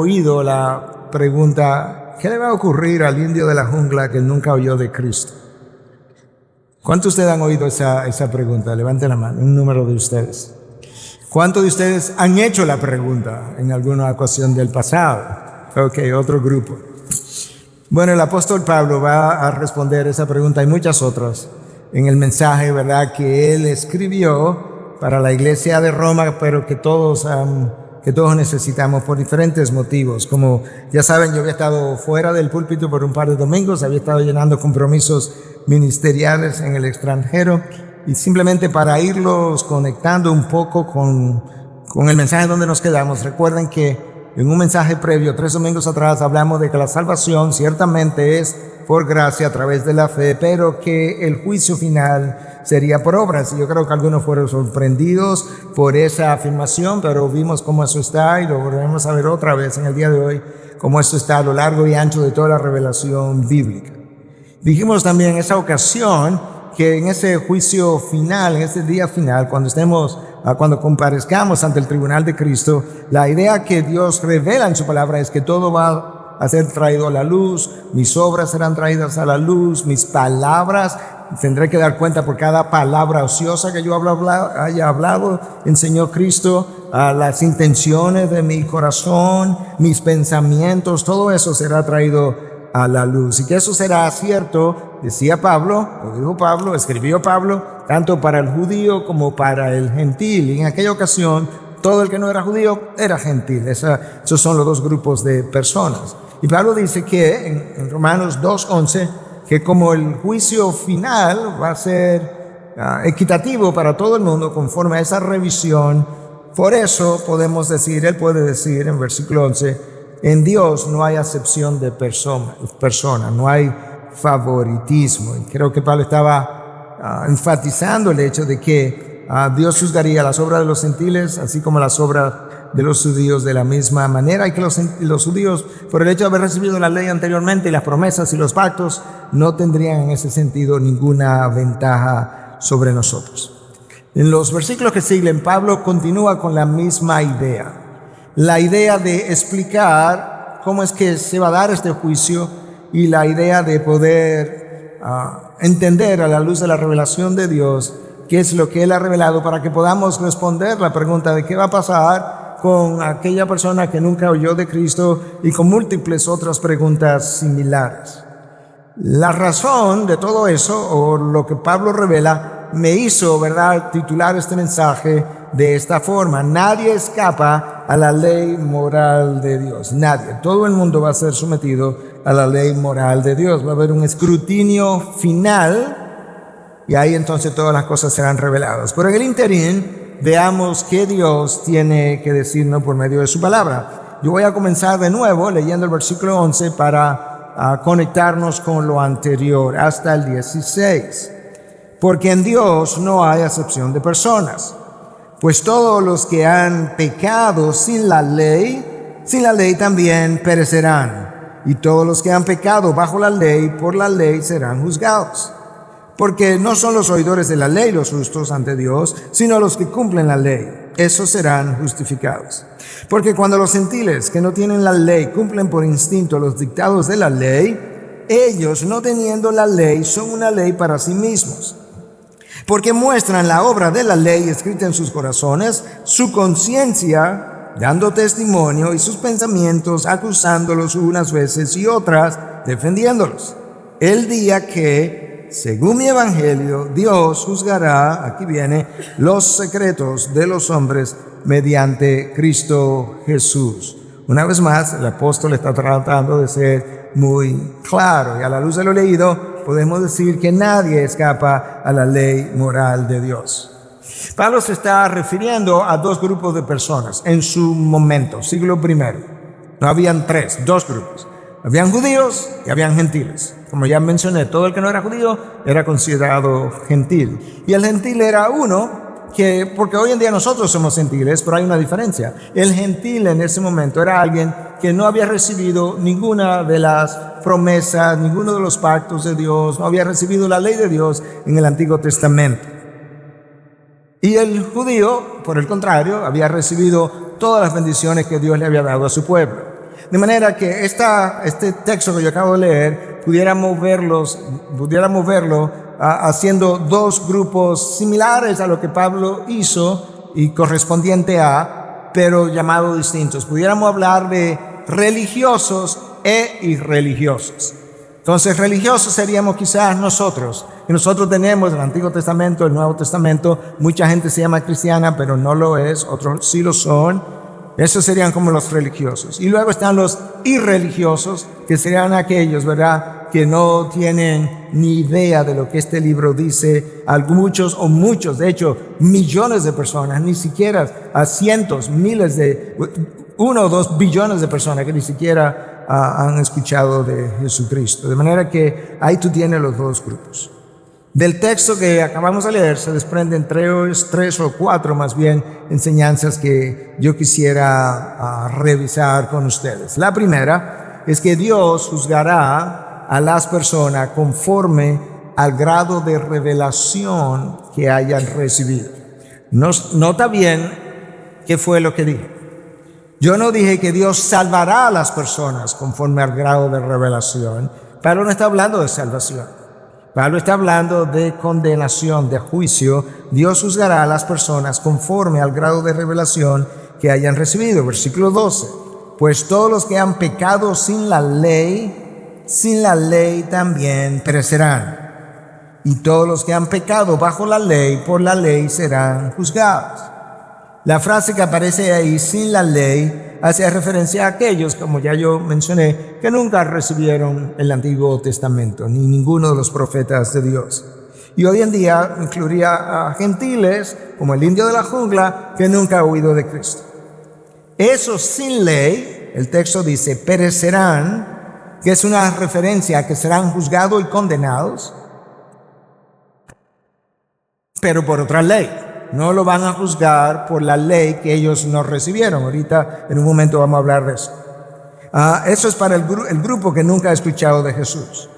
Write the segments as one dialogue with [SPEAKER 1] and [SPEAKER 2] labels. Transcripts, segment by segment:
[SPEAKER 1] oído la pregunta: ¿qué le va a ocurrir al indio de la jungla que nunca oyó de Cristo? ¿Cuántos de ustedes han oído esa pregunta? Levanten la mano, un número de ustedes. ¿Cuántos de ustedes han hecho la pregunta en alguna ocasión del pasado? Ok, otro grupo. Bueno, el apóstol Pablo va a responder esa pregunta y muchas otras en el mensaje, ¿verdad?, que él escribió para la iglesia de Roma, pero que todos necesitamos por diferentes motivos. Como ya saben, yo había estado fuera del púlpito por un par de domingos, había estado llenando compromisos ministeriales en el extranjero, y simplemente para irlos conectando un poco con el mensaje donde nos quedamos, recuerden que en un mensaje previo, 3 domingos atrás, hablamos de que la salvación ciertamente es por gracia a través de la fe, pero que el juicio final sería por obras. Y yo creo que algunos fueron sorprendidos por esa afirmación, pero vimos cómo eso está y lo volvemos a ver otra vez en el día de hoy, cómo eso está a lo largo y ancho de toda la revelación bíblica. Dijimos también en esa ocasión que en ese juicio final, en ese día final, cuando comparezcamos ante el tribunal de Cristo, la idea que Dios revela en su palabra es que todo va a ser traído a la luz, mis obras serán traídas a la luz, mis palabras, tendré que dar cuenta por cada palabra ociosa que yo haya hablado, enseñó Cristo, a las intenciones de mi corazón, mis pensamientos, todo eso será traído a la luz. Y que eso será cierto, decía Pablo, lo dijo Pablo, escribió Pablo, tanto para el judío como para el gentil. Y en aquella ocasión, todo el que no era judío era gentil. Esos son los dos grupos de personas. Y Pablo dice que en Romanos 2:11, que como el juicio final va a ser equitativo para todo el mundo conforme a esa revisión, por eso podemos decir, él puede decir en versículo 11, en Dios no hay acepción de persona, no hay favoritismo. Y creo que Pablo estaba enfatizando el hecho de que Dios juzgaría las obras de los gentiles, así como las obras de los judíos de la misma manera, y que los judíos, por el hecho de haber recibido la ley anteriormente y las promesas y los pactos, no tendrían en ese sentido ninguna ventaja sobre nosotros. En los versículos que siguen, Pablo continúa con la misma idea. La idea de explicar cómo es que se va a dar este juicio y la idea de poder entender a la luz de la revelación de Dios qué es lo que Él ha revelado para que podamos responder la pregunta de qué va a pasar con aquella persona que nunca oyó de Cristo y con múltiples otras preguntas similares. La razón de todo eso, o lo que Pablo revela, me hizo, ¿verdad?, titular este mensaje de esta forma: nadie escapa a la ley moral de Dios. Nadie. Todo el mundo va a ser sometido a la ley moral de Dios. Va a haber un escrutinio final y ahí entonces todas las cosas serán reveladas. Pero en el interín, veamos qué Dios tiene que decirnos por medio de su palabra. Yo voy a comenzar de nuevo leyendo el versículo 11 para conectarnos con lo anterior hasta el 16. Porque en Dios no hay acepción de personas. Pues todos los que han pecado sin la ley también perecerán. Y todos los que han pecado bajo la ley, por la ley serán juzgados. Porque no son los oidores de la ley los justos ante Dios, sino los que cumplen la ley. Esos serán justificados. Porque cuando los gentiles que no tienen la ley cumplen por instinto los dictados de la ley, ellos, no teniendo la ley, son una ley para sí mismos. Porque muestran la obra de la ley escrita en sus corazones, su conciencia dando testimonio y sus pensamientos acusándolos unas veces y otras defendiéndolos. El día que, según mi evangelio, Dios juzgará, aquí viene, los secretos de los hombres mediante Cristo Jesús. Una vez más, el apóstol está tratando de ser muy claro, y a la luz de lo leído podemos decir que nadie escapa a la ley moral de Dios. Pablo se está refiriendo a dos grupos de personas en su momento, siglo I. No habían dos grupos. Habían judíos y habían gentiles. Como ya mencioné, todo el que no era judío era considerado gentil. Y el gentil era uno porque hoy en día nosotros somos gentiles, pero hay una diferencia. El gentil en ese momento era alguien que no había recibido ninguna de las promesas, ninguno de los pactos de Dios, no había recibido la ley de Dios en el Antiguo Testamento. Y el judío, por el contrario, había recibido todas las bendiciones que Dios le había dado a su pueblo. De manera que este texto que yo acabo de leer pudiéramos verlo haciendo dos grupos similares a lo que Pablo hizo y correspondiente a, pero llamados distintos. Pudiéramos hablar de religiosos e irreligiosos. Entonces, religiosos seríamos quizás nosotros. Y nosotros tenemos el Antiguo Testamento, el Nuevo Testamento. Mucha gente se llama cristiana, pero no lo es. Otros sí lo son. Esos serían como los religiosos. Y luego están los irreligiosos, que serían aquellos, ¿verdad?, que no tienen ni idea de lo que este libro dice. Muchos, de hecho, millones de personas, ni siquiera a cientos, miles 1 o 2 billones de personas que ni siquiera han escuchado de Jesucristo. De manera que ahí tú tienes los dos grupos. Del texto que acabamos de leer se desprenden tres o cuatro más bien enseñanzas que yo quisiera revisar con ustedes. La primera es que Dios juzgará a las personas conforme al grado de revelación que hayan recibido. Nota bien qué fue lo que dije. Yo no dije que Dios salvará a las personas conforme al grado de revelación. Pablo no está hablando de salvación. Pablo está hablando de condenación, de juicio. Dios juzgará a las personas conforme al grado de revelación que hayan recibido. Versículo 12. Pues todos los que han pecado sin la ley también perecerán. Y todos los que han pecado bajo la ley, por la ley serán juzgados. La frase que aparece ahí, sin la ley, hace referencia a aquellos, como ya yo mencioné, que nunca recibieron el Antiguo Testamento, ni ninguno de los profetas de Dios. Y hoy en día incluiría a gentiles, como el indio de la jungla, que nunca ha oído de Cristo. Esos sin ley, el texto dice, perecerán, que es una referencia a que serán juzgados y condenados, pero por otra ley. No lo van a juzgar por la ley que ellos no recibieron. Ahorita, en un momento, vamos a hablar de eso. Eso es para el grupo que nunca ha escuchado de Jesús.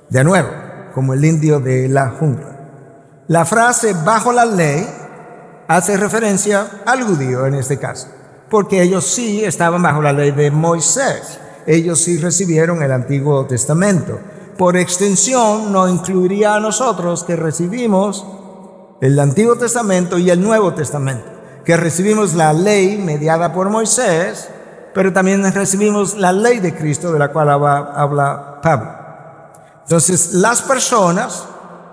[SPEAKER 1] De nuevo, como el indio de la jungla. La frase bajo la ley hace referencia al judío en este caso, porque ellos sí estaban bajo la ley de Moisés. Ellos sí recibieron el Antiguo Testamento. Por extensión, no incluiría a nosotros que recibimos el Antiguo Testamento y el Nuevo Testamento, que recibimos la ley mediada por Moisés, pero también recibimos la ley de Cristo, de la cual habla Pablo. Entonces, las personas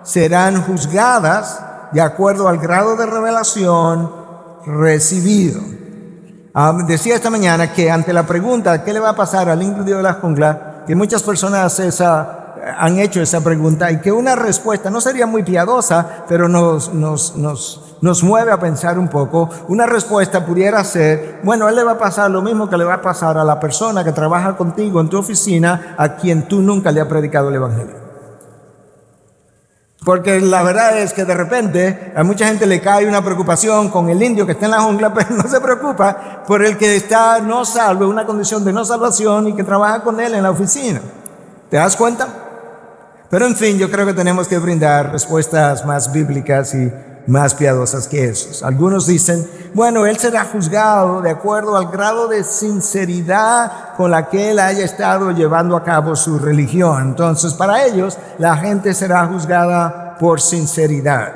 [SPEAKER 1] serán juzgadas de acuerdo al grado de revelación recibido. Decía esta mañana que ante la pregunta ¿qué le va a pasar al indio de la jungla?, que muchas personas han hecho esa pregunta, y que una respuesta no sería muy piadosa, pero nos mueve a pensar un poco. Una respuesta pudiera ser, bueno, a él le va a pasar lo mismo que le va a pasar a la persona que trabaja contigo en tu oficina, a quien tú nunca le has predicado el evangelio. Porque la verdad es que de repente a mucha gente le cae una preocupación con el indio que está en la jungla, pero no se preocupa por el que está no salvo, en una condición de no salvación, y que trabaja con él en la oficina. ¿Te das cuenta? Pero en fin, yo creo que tenemos que brindar respuestas más bíblicas y más piadosas que esos. Algunos dicen, bueno, él será juzgado de acuerdo al grado de sinceridad con la que él haya estado llevando a cabo su religión. Entonces, para ellos, la gente será juzgada por sinceridad.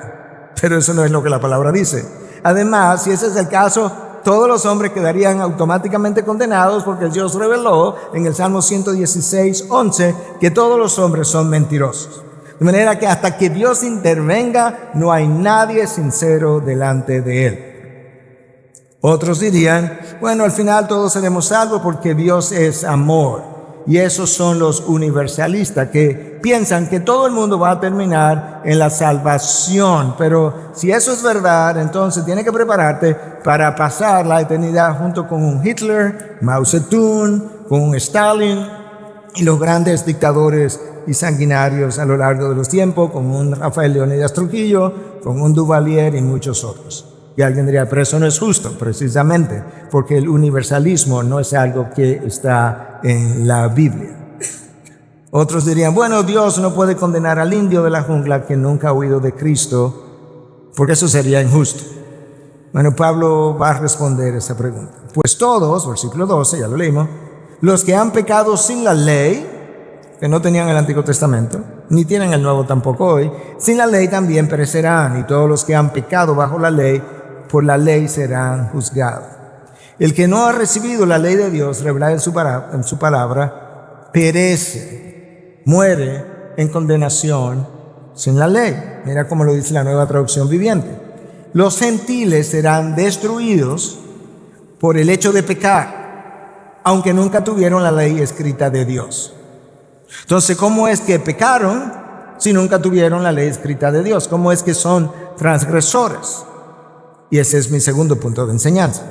[SPEAKER 1] Pero eso no es lo que la palabra dice. Además, si ese es el caso, todos los hombres quedarían automáticamente condenados, porque Dios reveló en el Salmo 116:11 que todos los hombres son mentirosos. De manera que hasta que Dios intervenga, no hay nadie sincero delante de Él. Otros dirían, bueno, al final todos seremos salvos porque Dios es amor. Y esos son los universalistas, que piensan que todo el mundo va a terminar en la salvación. Pero si eso es verdad, entonces tienes que prepararte para pasar la eternidad junto con un Hitler, Mao Zedong, con un Stalin y los grandes dictadores y sanguinarios a lo largo de los tiempos, con un Rafael Leónidas Trujillo, con un Duvalier y muchos otros. Y alguien diría, pero eso no es justo, precisamente, porque el universalismo no es algo que está en la Biblia. Otros dirían, bueno, Dios no puede condenar al indio de la jungla que nunca ha oído de Cristo, porque eso sería injusto. Bueno, Pablo va a responder esa pregunta. Pues todos, versículo 12, ya lo leímos, Los que han pecado sin la ley, que no tenían el Antiguo Testamento, ni tienen el Nuevo tampoco hoy, sin la ley también perecerán, y todos los que han pecado bajo la ley, por la ley serán juzgados. El que no ha recibido la ley de Dios revelada en su palabra, perece, muere en condenación sin la ley. Mira cómo lo dice la Nueva Traducción Viviente. Los gentiles serán destruidos por el hecho de pecar, aunque nunca tuvieron la ley escrita de Dios. Entonces, ¿cómo es que pecaron si nunca tuvieron la ley escrita de Dios? ¿Cómo es que son transgresores? Y ese es mi segundo punto de enseñanza.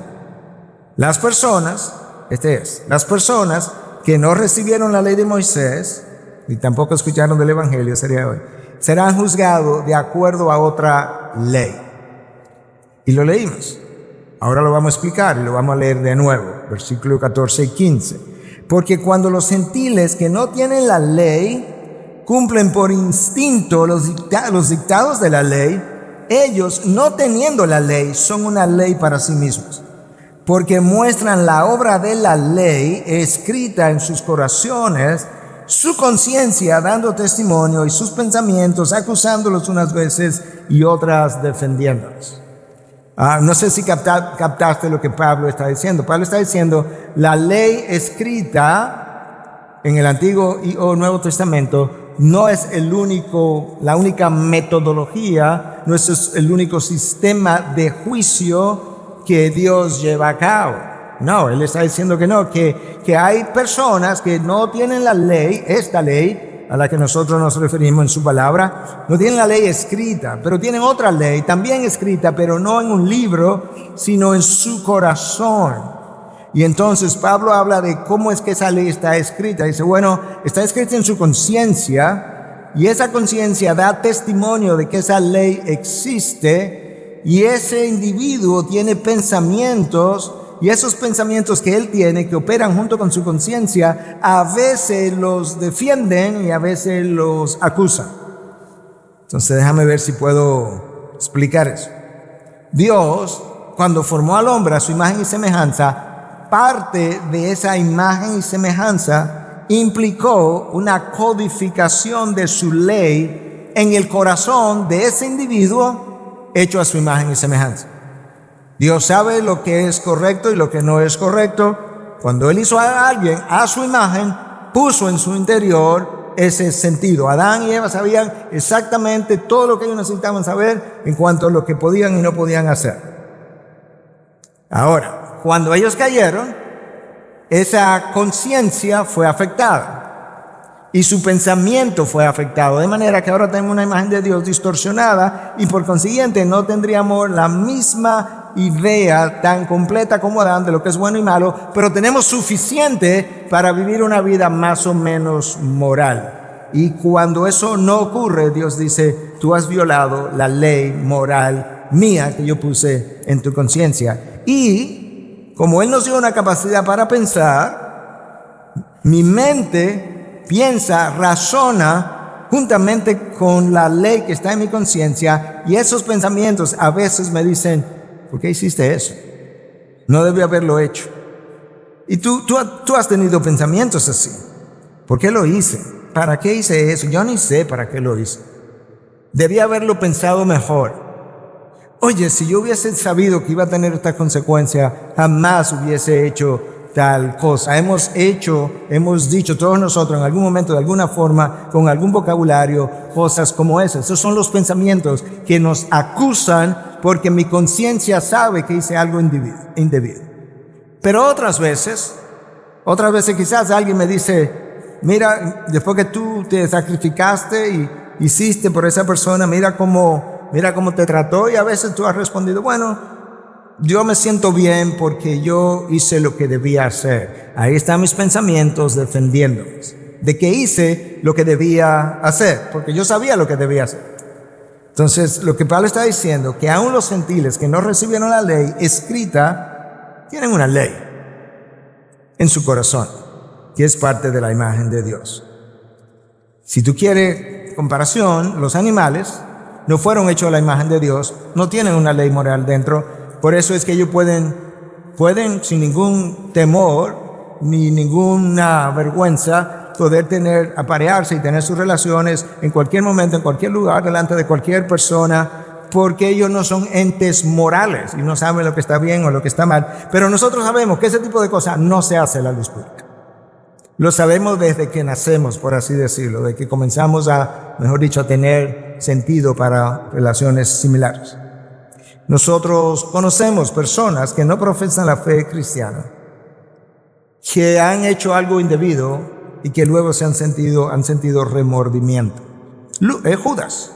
[SPEAKER 1] Las personas que no recibieron la ley de Moisés, ni tampoco escucharon del Evangelio, sería hoy, serán juzgados de acuerdo a otra ley. Y lo leímos. Ahora lo vamos a explicar y lo vamos a leer de nuevo, versículos 14 y 15. Porque cuando los gentiles que no tienen la ley cumplen por instinto los dictados de la ley, ellos, no teniendo la ley, son una ley para sí mismos, porque muestran la obra de la ley escrita en sus corazones, su conciencia dando testimonio y sus pensamientos acusándolos unas veces y otras defendiéndolos. No sé si captaste lo que Pablo está diciendo. Pablo está diciendo, la ley escrita en el Antiguo o Nuevo Testamento no es la única metodología, no es el único sistema de juicio que Dios lleva a cabo. No, él está diciendo que no, que hay personas que no tienen la ley, esta ley, a la que nosotros nos referimos en su palabra, no tienen la ley escrita, pero tienen otra ley también escrita, pero no en un libro, sino en su corazón. Y entonces Pablo habla de cómo es que esa ley está escrita. Dice, bueno, está escrita en su conciencia, y esa conciencia da testimonio de que esa ley existe, y ese individuo tiene pensamientos, y esos pensamientos que él tiene, que operan junto con su conciencia, a veces los defienden y a veces los acusan. Entonces déjame ver si puedo explicar eso. Dios, cuando formó al hombre a su imagen y semejanza, parte de esa imagen y semejanza implicó una codificación de su ley en el corazón de ese individuo hecho a su imagen y semejanza. Dios sabe lo que es correcto y lo que no es correcto. Cuando Él hizo a alguien a su imagen, puso en su interior ese sentido. Adán y Eva sabían exactamente todo lo que ellos necesitaban saber en cuanto a lo que podían y no podían hacer. Ahora, cuando ellos cayeron, esa conciencia fue afectada y su pensamiento fue afectado, de manera que ahora tenemos una imagen de Dios distorsionada y por consiguiente no tendríamos la misma idea tan completa como Adán de lo que es bueno y malo, pero tenemos suficiente para vivir una vida más o menos moral. Y cuando eso no ocurre, Dios dice, tú has violado la ley moral mía que yo puse en tu conciencia. Y como Él nos dio una capacidad para pensar, mi mente piensa, razona juntamente con la ley que está en mi conciencia, y esos pensamientos a veces me dicen, ¿por qué hiciste eso? No debí haberlo hecho. Y tú has tenido pensamientos así. ¿Por qué lo hice? ¿Para qué hice eso? Yo ni sé para qué lo hice. Debí haberlo pensado mejor. Oye, si yo hubiese sabido que iba a tener esta consecuencia, jamás hubiese hecho tal cosa. Hemos dicho todos nosotros en algún momento, de alguna forma, con algún vocabulario, cosas como esas. Esos son los pensamientos que nos acusan porque mi conciencia sabe que hice algo indebido. Pero otras veces quizás alguien me dice, mira, después que tú te sacrificaste y hiciste por esa persona, mira cómo te trató, y a veces tú has respondido, bueno, yo me siento bien porque yo hice lo que debía hacer. Ahí están mis pensamientos defendiéndome de que hice lo que debía hacer, porque yo sabía lo que debía hacer. Entonces, lo que Pablo está diciendo, que aún los gentiles que no recibieron la ley escrita, tienen una ley en su corazón, que es parte de la imagen de Dios. Si tú quieres comparación, los animales no fueron hechos a la imagen de Dios, no tienen una ley moral dentro. Por eso es que ellos pueden sin ningún temor ni ninguna vergüenza poder aparearse y tener sus relaciones en cualquier momento, en cualquier lugar, delante de cualquier persona, porque ellos no son entes morales y no saben lo que está bien o lo que está mal. Pero nosotros sabemos que ese tipo de cosas no se hace a la luz pública. Lo sabemos desde que nacemos, por así decirlo, de que comenzamos mejor dicho, a tener sentido para relaciones similares. Nosotros conocemos personas que no profesan la fe cristiana, que han hecho algo indebido y que luego han sentido remordimiento. Judas,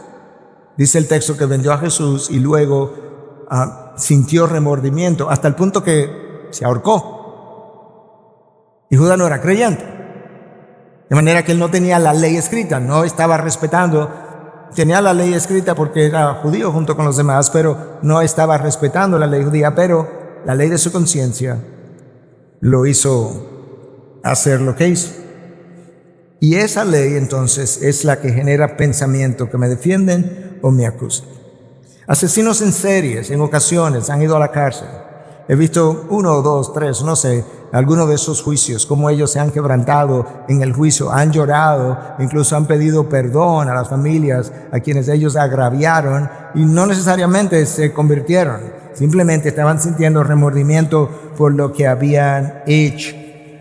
[SPEAKER 1] dice el texto, que vendió a Jesús y luego sintió remordimiento hasta el punto que se ahorcó. Y Judas no era creyente, de manera que él no tenía la ley escrita, no estaba respetando. Tenía la ley escrita porque era judío junto con los demás, pero no estaba respetando la ley judía, pero la ley de su conciencia lo hizo hacer lo que hizo. Y esa ley entonces es la que genera pensamiento que me defienden o me acusan. Asesinos en series, en ocasiones, han ido a la cárcel. He visto 1, 2, 3, no sé, algunos de esos juicios, cómo ellos se han quebrantado en el juicio, han llorado, incluso han pedido perdón a las familias a quienes ellos agraviaron y no necesariamente se convirtieron, simplemente estaban sintiendo remordimiento por lo que habían hecho,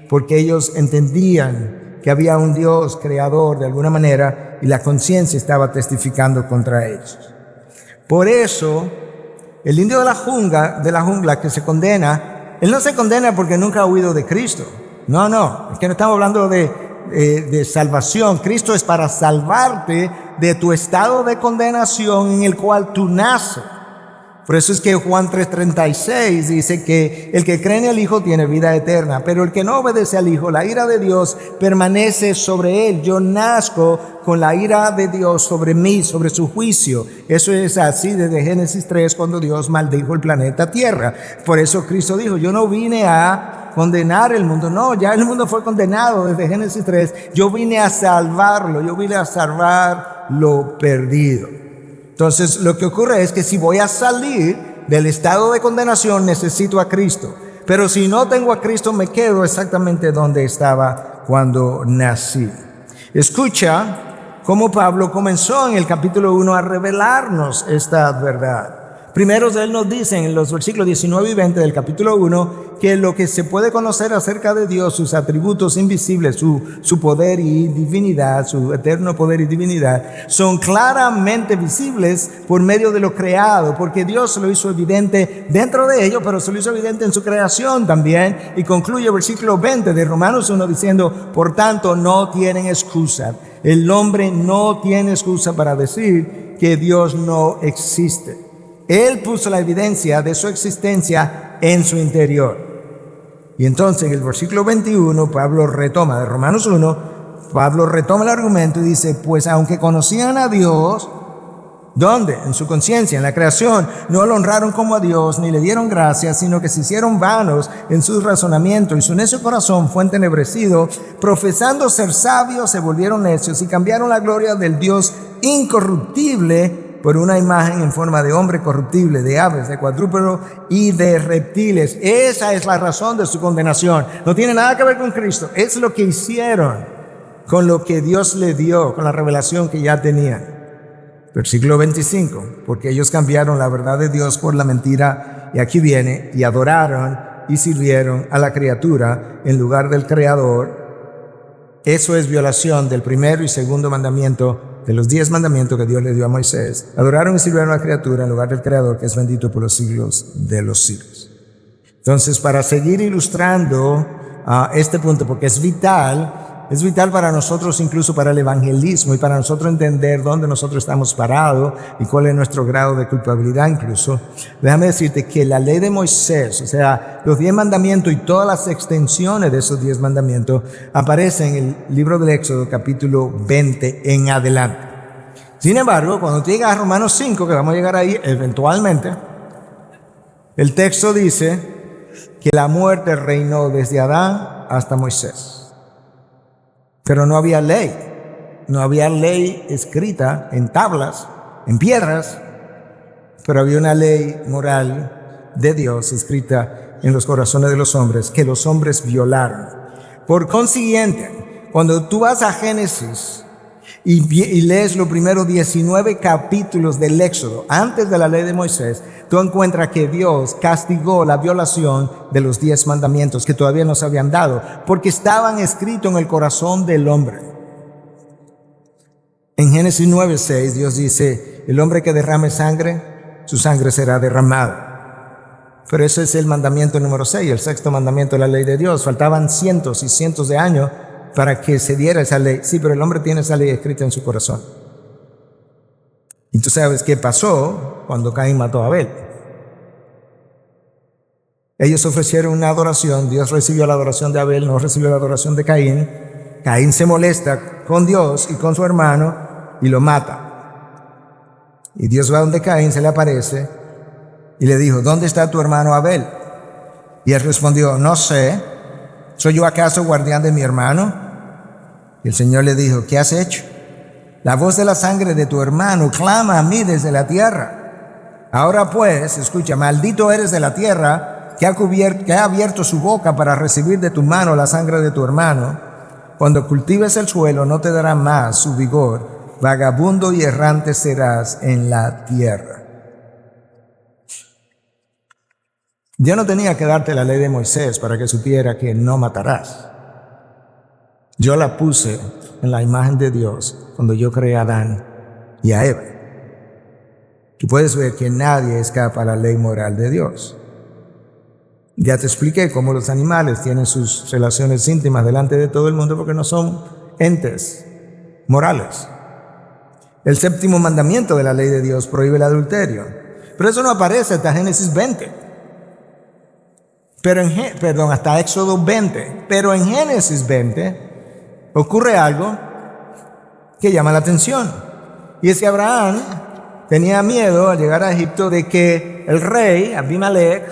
[SPEAKER 1] porque ellos entendían que había un Dios creador de alguna manera y la conciencia estaba testificando contra ellos. Por eso, el indio de la jungla que se condena, él no se condena porque nunca ha huido de Cristo. No, es que no estamos hablando de salvación. Cristo es para salvarte de tu estado de condenación en el cual tú naces. Por eso es que Juan 3:36 dice que el que cree en el Hijo tiene vida eterna, pero el que no obedece al Hijo, la ira de Dios permanece sobre él. Yo nazco con la ira de Dios sobre mí, sobre su juicio. Eso es así desde Génesis 3, cuando Dios maldijo el planeta Tierra. Por eso Cristo dijo, yo no vine a condenar el mundo. No, ya el mundo fue condenado desde Génesis 3. Yo vine a salvarlo, yo vine a salvar lo perdido. Entonces, lo que ocurre es que si voy a salir del estado de condenación, necesito a Cristo. Pero si no tengo a Cristo, me quedo exactamente donde estaba cuando nací. Escucha cómo Pablo comenzó en el capítulo 1 a revelarnos esta verdad. Primero, él nos dice en los versículos 19 y 20 del capítulo 1 que lo que se puede conocer acerca de Dios, sus atributos invisibles, su poder y divinidad, su eterno poder y divinidad, son claramente visibles por medio de lo creado, porque Dios se lo hizo evidente dentro de ello, pero se lo hizo evidente en su creación también. Y concluye el versículo 20 de Romanos 1 diciendo, por tanto, no tienen excusa. El hombre no tiene excusa para decir que Dios no existe. Él puso la evidencia de su existencia en su interior. Y entonces en el versículo 21, Pablo retoma de Romanos 1, Pablo retoma el argumento y dice, pues aunque conocían a Dios, ¿dónde? En su conciencia, en la creación, no lo honraron como a Dios, ni le dieron gracias, sino que se hicieron vanos en sus razonamientos y su necio corazón fue entenebrecido, profesando ser sabios, se volvieron necios y cambiaron la gloria del Dios incorruptible por una imagen en forma de hombre corruptible, de aves, de cuadrúpedos y de reptiles. Esa es la razón de su condenación. No tiene nada que ver con Cristo. Es lo que hicieron con lo que Dios le dio, con la revelación que ya tenían. Versículo 25, porque ellos cambiaron la verdad de Dios por la mentira, y aquí viene, y adoraron y sirvieron a la criatura en lugar del Creador. Eso es violación del primero y segundo mandamiento de los 10 mandamientos que Dios le dio a Moisés. Adoraron y sirvieron a la criatura en lugar del Creador, que es bendito por los siglos de los siglos. Entonces, para seguir ilustrando este punto, porque es vital para nosotros, incluso para el evangelismo, y para nosotros entender dónde nosotros estamos parados y cuál es nuestro grado de culpabilidad incluso. Déjame decirte que la ley de Moisés, o sea, los 10 mandamientos y todas las extensiones de esos 10 mandamientos aparecen en el libro del Éxodo, capítulo 20 en adelante. Sin embargo, cuando tú llegas a Romanos 5, que vamos a llegar ahí eventualmente, el texto dice que la muerte reinó desde Adán hasta Moisés. Pero no había ley escrita en tablas, en piedras, pero había una ley moral de Dios escrita en los corazones de los hombres, que los hombres violaron. Por consiguiente, cuando tú vas a Génesis y lees los primeros 19 capítulos del Éxodo, antes de la ley de Moisés, tú encuentras que Dios castigó la violación de los 10 mandamientos que todavía no se habían dado, porque estaban escritos en el corazón del hombre. En Génesis 9:6 Dios dice, el hombre que derrame sangre, su sangre será derramada. Pero ese es el mandamiento número 6, el sexto mandamiento de la ley de Dios. Faltaban cientos y cientos de años para que se diera esa ley. Sí, pero el hombre tiene esa ley escrita en su corazón. Y tú sabes qué pasó cuando Caín mató a Abel. Ellos ofrecieron una adoración, Dios recibió la adoración de Abel, no recibió la adoración de Caín. Caín se molesta con Dios y con su hermano y lo mata. Y Dios va donde Caín, se le aparece y le dijo, ¿dónde está tu hermano Abel? Y él respondió, no sé, ¿soy yo acaso guardián de mi hermano? Y el Señor le dijo, ¿qué has hecho? La voz de la sangre de tu hermano clama a mí desde la tierra. Ahora pues, escucha, maldito eres de la tierra que ha abierto su boca para recibir de tu mano la sangre de tu hermano. Cuando cultives el suelo no te dará más su vigor, vagabundo y errante serás en la tierra. Yo no tenía que darte la ley de Moisés para que supiera que no matarás. Yo la puse en la imagen de Dios cuando yo creé a Adán y a Eva. Tú puedes ver que nadie escapa a la ley moral de Dios. Ya te expliqué cómo los animales tienen sus relaciones íntimas delante de todo el mundo porque no son entes morales. El séptimo mandamiento de la ley de Dios prohíbe el adulterio, pero eso no aparece hasta Génesis 20. Hasta Éxodo 20. Pero en Génesis 20 ocurre algo que llama la atención. Y es que Abraham tenía miedo al llegar a Egipto de que el rey Abimelech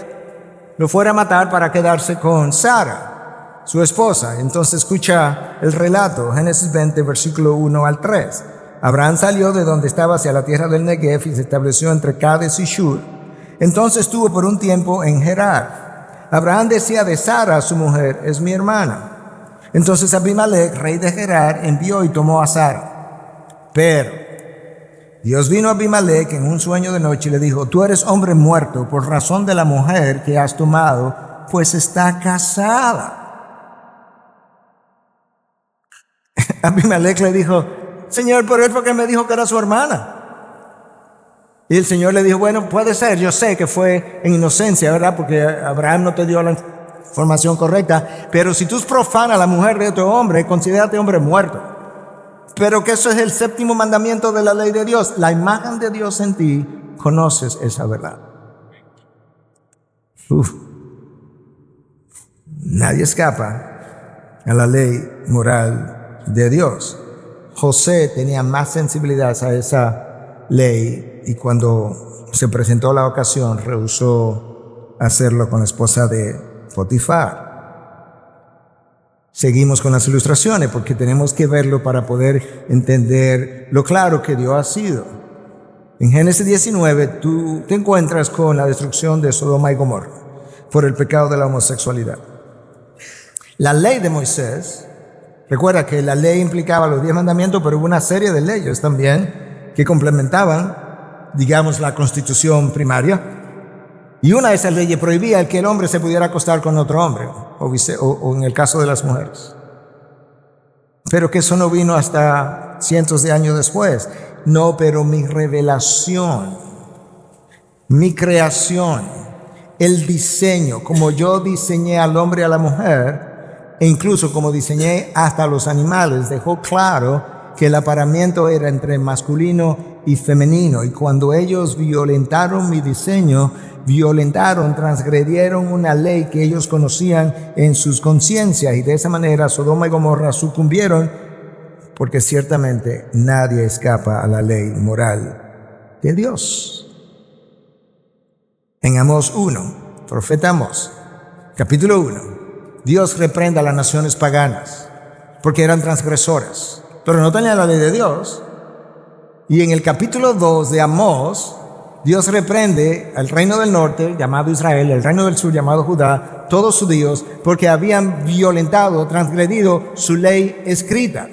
[SPEAKER 1] lo fuera a matar para quedarse con Sara, su esposa. Entonces escucha el relato, Génesis 20, versículo 1 al 3. Abraham salió de donde estaba hacia la tierra del Negev y se estableció entre Cades y Shur. Entonces estuvo por un tiempo en Gerar. Abraham decía de Sara, su mujer, es mi hermana. Entonces Abimelech, rey de Gerar, envió y tomó a Sara. Pero Dios vino a Abimelech en un sueño de noche y le dijo, tú eres hombre muerto por razón de la mujer que has tomado, pues está casada. Abimelech le dijo, Señor, pero él fue que me dijo que era su hermana. Y el Señor le dijo, bueno, puede ser, yo sé que fue en inocencia, ¿verdad? Porque Abraham no te dio la información correcta, pero si tú profanas a la mujer de otro hombre, considérate hombre muerto. Pero que eso es el séptimo mandamiento de la ley de Dios. La imagen de Dios en ti, conoces esa verdad. Nadie escapa a la ley moral de Dios. José tenía más sensibilidad a esa ley y cuando se presentó la ocasión rehusó hacerlo con la esposa de Potifar. Seguimos con las ilustraciones porque tenemos que verlo para poder entender lo claro que Dios ha sido. En Génesis 19 tú te encuentras con la destrucción de Sodoma y Gomorra por el pecado de la homosexualidad. La ley de Moisés, recuerda que la ley implicaba los 10 mandamientos, pero hubo una serie de leyes también que complementaban, digamos, la constitución primaria. Y una de esas leyes prohibía el que el hombre se pudiera acostar con otro hombre, o en el caso de las mujeres. Pero que eso no vino hasta cientos de años después. No, pero mi revelación, mi creación, el diseño, como yo diseñé al hombre y a la mujer, e incluso como diseñé hasta los animales, dejó claro que el apareamiento era entre masculino y femenino. Y cuando ellos violentaron mi diseño, transgredieron una ley que ellos conocían en sus conciencias. Y de esa manera Sodoma y Gomorra sucumbieron, porque ciertamente nadie escapa a la ley moral de Dios. En Amós 1, profeta Amós, capítulo 1, Dios reprende a las naciones paganas porque eran transgresoras, pero no tenían la ley de Dios. Y en el capítulo 2 de Amós, Dios reprende al reino del norte, llamado Israel, el reino del sur, llamado Judá, todos judíos, porque habían violentado, transgredido su ley escrita.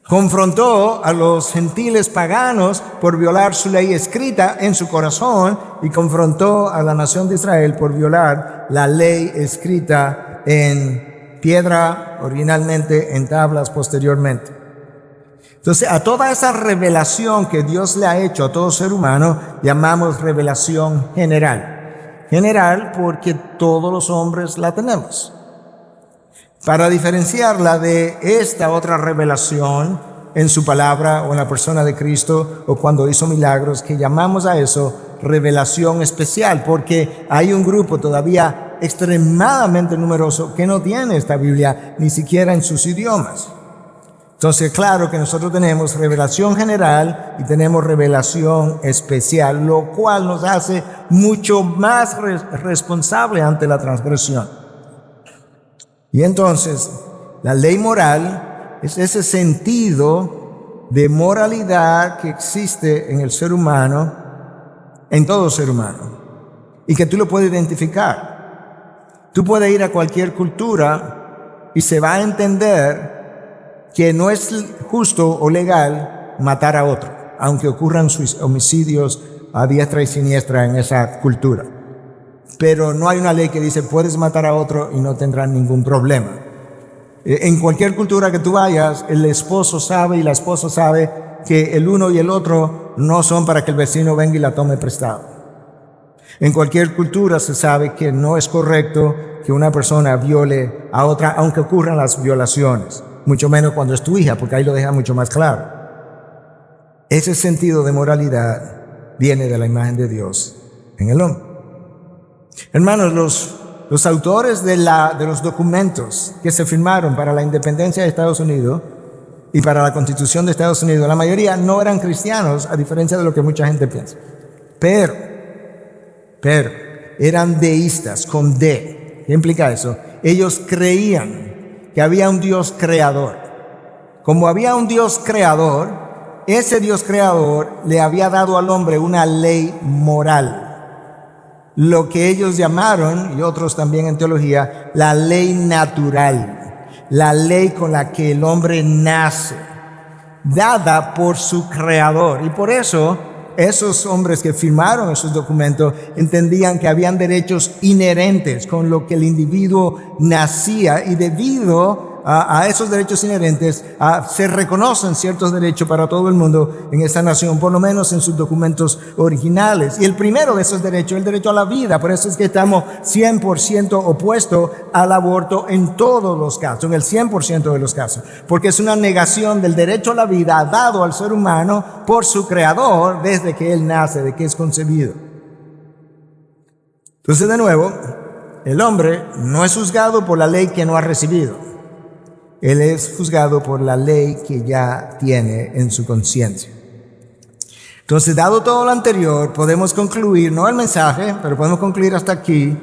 [SPEAKER 1] Confrontó a los gentiles paganos por violar su ley escrita en su corazón y confrontó a la nación de Israel por violar la ley escrita en piedra, originalmente en tablas posteriormente. Entonces, a toda esa revelación que Dios le ha hecho a todo ser humano, llamamos revelación general. General porque todos los hombres la tenemos. Para diferenciarla de esta otra revelación en su palabra o en la persona de Cristo o cuando hizo milagros, que llamamos a eso revelación especial, porque hay un grupo todavía extremadamente numeroso que no tiene esta Biblia ni siquiera en sus idiomas. Entonces, claro que nosotros tenemos revelación general y tenemos revelación especial, lo cual nos hace mucho más responsable ante la transgresión. Y entonces, la ley moral es ese sentido de moralidad que existe en el ser humano, en todo ser humano, y que tú lo puedes identificar. Tú puedes ir a cualquier cultura y se va a entender que no es justo o legal matar a otro, aunque ocurran homicidios a diestra y siniestra en esa cultura. Pero no hay una ley que dice puedes matar a otro y no tendrás ningún problema. En cualquier cultura que tú vayas, el esposo sabe y la esposa sabe que el uno y el otro no son para que el vecino venga y la tome prestado. En cualquier cultura se sabe que no es correcto que una persona viole a otra, aunque ocurran las violaciones, mucho menos cuando es tu hija, porque ahí lo deja mucho más claro. Ese sentido de moralidad viene de la imagen de Dios en el hombre. Hermanos, los autores de los documentos que se firmaron para la independencia de Estados Unidos y para la Constitución de Estados Unidos, la mayoría no eran cristianos, a diferencia de lo que mucha gente piensa. Pero eran deístas, con D. ¿Qué implica eso? Ellos creían que había un Dios creador. Como había un Dios creador, ese Dios creador le había dado al hombre una ley moral. Lo que ellos llamaron, y otros también en teología, la ley natural, la ley con la que el hombre nace, dada por su creador. Y por eso, esos hombres que firmaron esos documentos entendían que habían derechos inherentes con lo que el individuo nacía, y debido a esos derechos inherentes se reconocen ciertos derechos para todo el mundo en esa nación, por lo menos en sus documentos originales. Y el primero de esos derechos es el derecho a la vida. Por eso es que estamos 100% opuestos al aborto en todos los casos, en el 100% de los casos, porque es una negación del derecho a la vida dado al ser humano por su creador desde que él nace, de que es concebido. Entonces, de nuevo, el hombre no es juzgado por la ley que no ha recibido. Él es juzgado por la ley que ya tiene en su conciencia. Entonces, dado todo lo anterior, podemos concluir, no el mensaje, pero podemos concluir hasta aquí.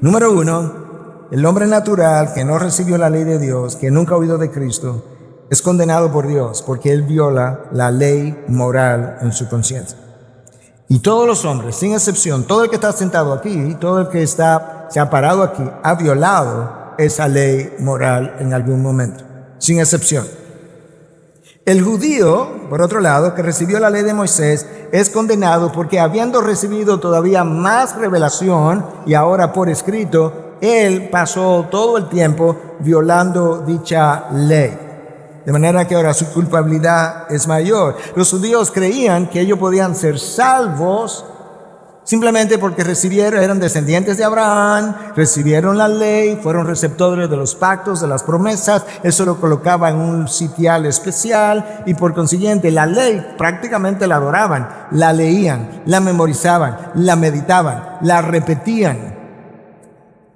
[SPEAKER 1] Número 1, el hombre natural que no recibió la ley de Dios, que nunca ha oído de Cristo, es condenado por Dios porque él viola la ley moral en su conciencia. Y todos los hombres, sin excepción, todo el que está sentado aquí, todo el que se ha parado aquí, ha violado esa ley moral en algún momento, sin excepción. El judío, por otro lado, que recibió la ley de Moisés, es condenado porque habiendo recibido todavía más revelación y ahora por escrito, él pasó todo el tiempo violando dicha ley. De manera que ahora su culpabilidad es mayor. Los judíos creían que ellos podían ser salvos simplemente porque eran descendientes de Abraham, recibieron la ley, fueron receptores de los pactos, de las promesas. Eso lo colocaba en un sitial especial y por consiguiente la ley prácticamente la adoraban, la leían, la memorizaban, la meditaban, la repetían.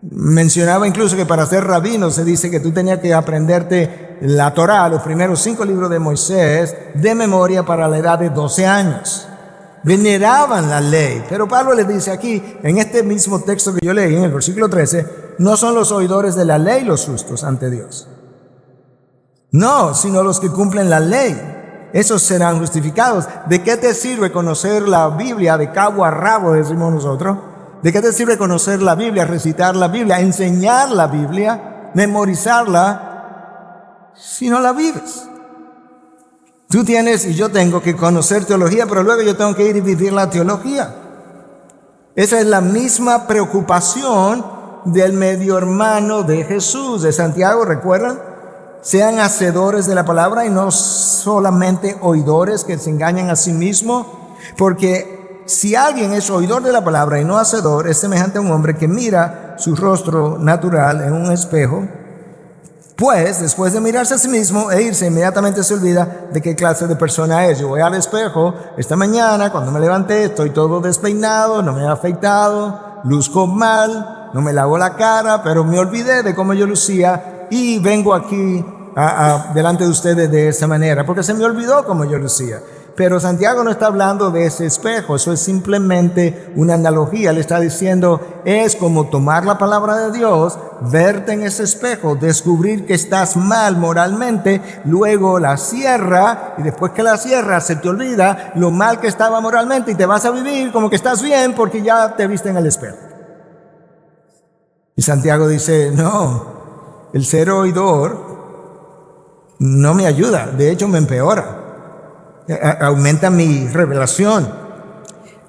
[SPEAKER 1] Mencionaba incluso que para ser rabino se dice que tú tenías que aprenderte la Torá, los primeros 5 libros de Moisés, de memoria para la edad de 12 años. Veneraban la ley, pero Pablo les dice aquí, en este mismo texto que yo leí, en el versículo 13, no son los oidores de la ley los justos ante Dios. No, sino los que cumplen la ley. Esos serán justificados. ¿De qué te sirve conocer la Biblia de cabo a rabo, decimos nosotros, ¿De qué te sirve conocer la Biblia, recitar la Biblia, enseñar la Biblia, memorizarla, si no la vives? Tú tienes y yo tengo que conocer teología, pero luego yo tengo que ir y vivir la teología. Esa es la misma preocupación del medio hermano de Jesús, de Santiago, ¿recuerdan? Sean hacedores de la palabra y no solamente oidores que se engañan a sí mismos, porque si alguien es oidor de la palabra y no hacedor, es semejante a un hombre que mira su rostro natural en un espejo, pues después de mirarse a sí mismo e irse, inmediatamente se olvida de qué clase de persona es. Yo voy al espejo esta mañana, cuando me levanté, estoy todo despeinado, no me he afeitado, luzco mal, no me lavo la cara, pero me olvidé de cómo yo lucía y vengo aquí delante de ustedes de esa manera, porque se me olvidó cómo yo lucía. Pero Santiago no está hablando de ese espejo, eso es simplemente una analogía. Le está diciendo, es como tomar la palabra de Dios, verte en ese espejo, descubrir que estás mal moralmente, luego la cierra, y después que la cierra se te olvida lo mal que estaba moralmente y te vas a vivir como que estás bien porque ya te viste en el espejo. Y Santiago dice, no, el ser oidor no me ayuda, de hecho me empeora. Aumenta mi revelación.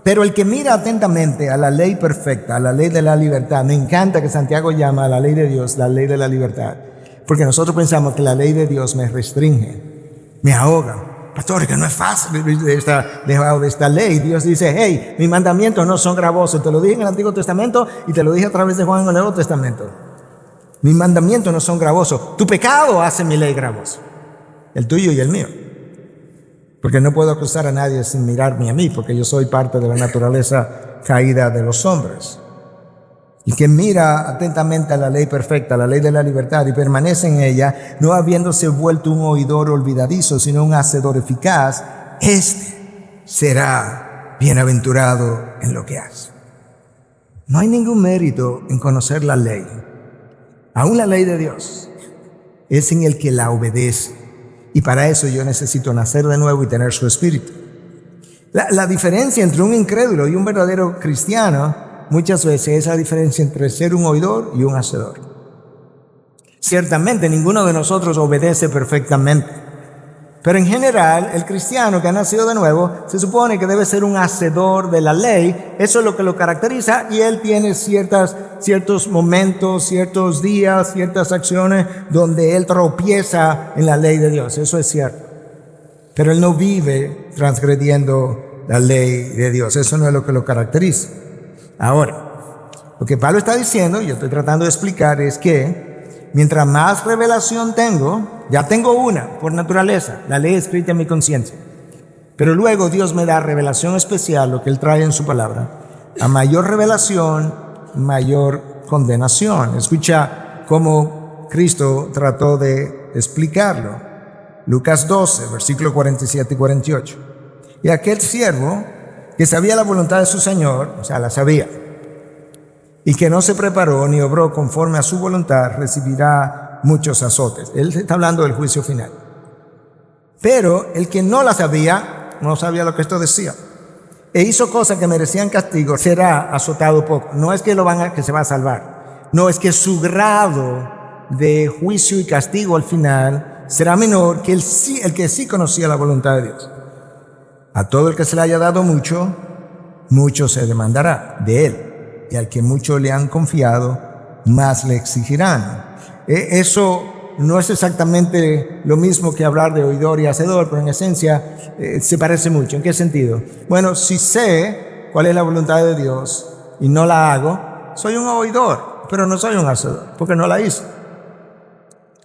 [SPEAKER 1] Pero el que mira atentamente a la ley perfecta, a la ley de la libertad, me encanta que Santiago llama a la ley de Dios la ley de la libertad, porque nosotros pensamos que la ley de Dios me restringe, me ahoga. Pastor, que no es fácil debajo de esta ley. Dios dice, hey, mis mandamientos no son gravosos. Te lo dije en el Antiguo Testamento y te lo dije a través de Juan en el Nuevo Testamento. Mis mandamientos no son gravosos. Tu pecado hace mi ley gravosa, el tuyo y el mío. Porque no puedo acusar a nadie sin mirarme a mí, porque yo soy parte de la naturaleza caída de los hombres. Y que mira atentamente a la ley perfecta, la ley de la libertad, y permanece en ella, no habiéndose vuelto un oidor olvidadizo, sino un hacedor eficaz, este será bienaventurado en lo que hace. No hay ningún mérito en conocer la ley, aún la ley de Dios, es en el que la obedece. Y para eso yo necesito nacer de nuevo y tener su espíritu. La diferencia entre un incrédulo y un verdadero cristiano muchas veces es la diferencia entre ser un oidor y un hacedor. Ciertamente ninguno de nosotros obedece perfectamente, pero en general el cristiano que ha nacido de nuevo se supone que debe ser un hacedor de la ley. Eso es lo que lo caracteriza, y él tiene ciertos momentos, ciertos días, ciertas acciones donde él tropieza en la ley de Dios. Eso es cierto, pero él no vive transgrediendo la ley de Dios. Eso no es lo que lo caracteriza. Ahora, lo que Pablo está diciendo, yo estoy tratando de explicar, es que mientras más revelación tengo, ya tengo una por naturaleza, la ley escrita en mi conciencia, pero luego Dios me da revelación especial, lo que Él trae en su palabra. A mayor revelación, mayor condenación. Escucha cómo Cristo trató de explicarlo. Lucas 12, versículos 47 y 48. Y aquel siervo que sabía la voluntad de su Señor, o sea, la sabía, y que no se preparó ni obró conforme a su voluntad, recibirá muchos azotes. Él está hablando del juicio final. Pero el que no la sabía, no sabía lo que esto decía, e hizo cosas que merecían castigo, será azotado poco. No es que que se va a salvar, no, es que su grado de juicio y castigo al final será menor que el que sí conocía la voluntad de Dios. A todo el que se le haya dado mucho, mucho se demandará de él. Y al que mucho le han confiado, más le exigirán. Eso no es exactamente lo mismo que hablar de oidor y hacedor, pero en esencia se parece mucho. ¿En qué sentido? Bueno, si sé cuál es la voluntad de Dios y no la hago, soy un oidor, pero no soy un hacedor, porque no la hice.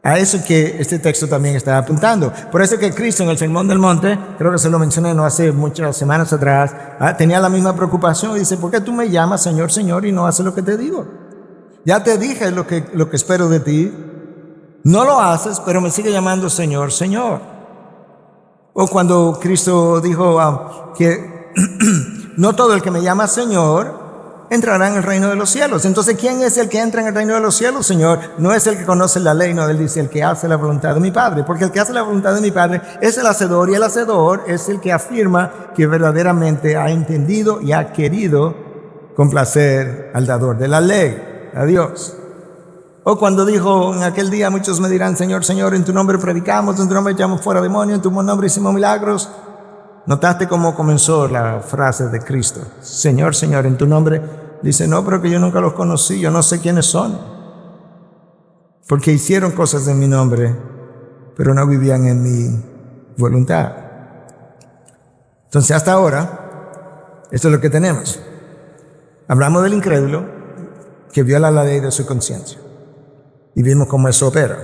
[SPEAKER 1] A eso que este texto también está apuntando. Por eso que Cristo en el Sermón del Monte, creo que se lo mencioné no hace muchas semanas atrás, tenía la misma preocupación y dice, ¿por qué tú me llamas Señor, Señor y no haces lo que te digo? Ya te dije lo que espero de ti. No lo haces, pero me sigue llamando Señor, Señor. O cuando Cristo dijo que no todo el que me llama Señor entrará en el reino de los cielos. Entonces, ¿quién es el que entra en el reino de los cielos, Señor? No es el que conoce la ley, no, Él dice el que hace la voluntad de mi Padre, porque el que hace la voluntad de mi Padre es el hacedor, y el hacedor es el que afirma que verdaderamente ha entendido y ha querido complacer al dador de la ley, a Dios. O cuando dijo en aquel día, muchos me dirán, Señor, Señor, en tu nombre predicamos, en tu nombre echamos fuera demonios, en tu nombre hicimos milagros. ¿Notaste cómo comenzó la frase de Cristo? Señor, Señor, en tu nombre. Dice, no, pero que yo nunca los conocí, yo no sé quiénes son. Porque hicieron cosas en mi nombre, pero no vivían en mi voluntad. Entonces, hasta ahora, esto es lo que tenemos. Hablamos del incrédulo que viola la ley de su conciencia. Y vimos cómo eso opera.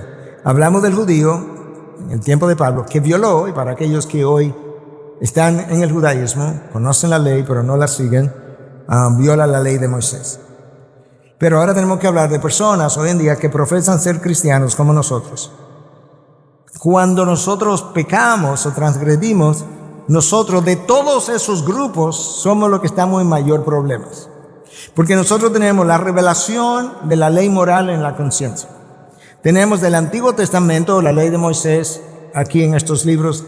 [SPEAKER 1] Hablamos del judío, en el tiempo de Pablo, que violó, y para aquellos que hoy están en el judaísmo, conocen la ley, pero no la siguen, viola la ley de Moisés. Pero ahora tenemos que hablar de personas hoy en día que profesan ser cristianos como nosotros. Cuando nosotros pecamos o transgredimos, nosotros de todos esos grupos somos los que estamos en mayor problemas. Porque nosotros tenemos la revelación de la ley moral en la conciencia. Tenemos del Antiguo Testamento, la ley de Moisés, aquí en estos libros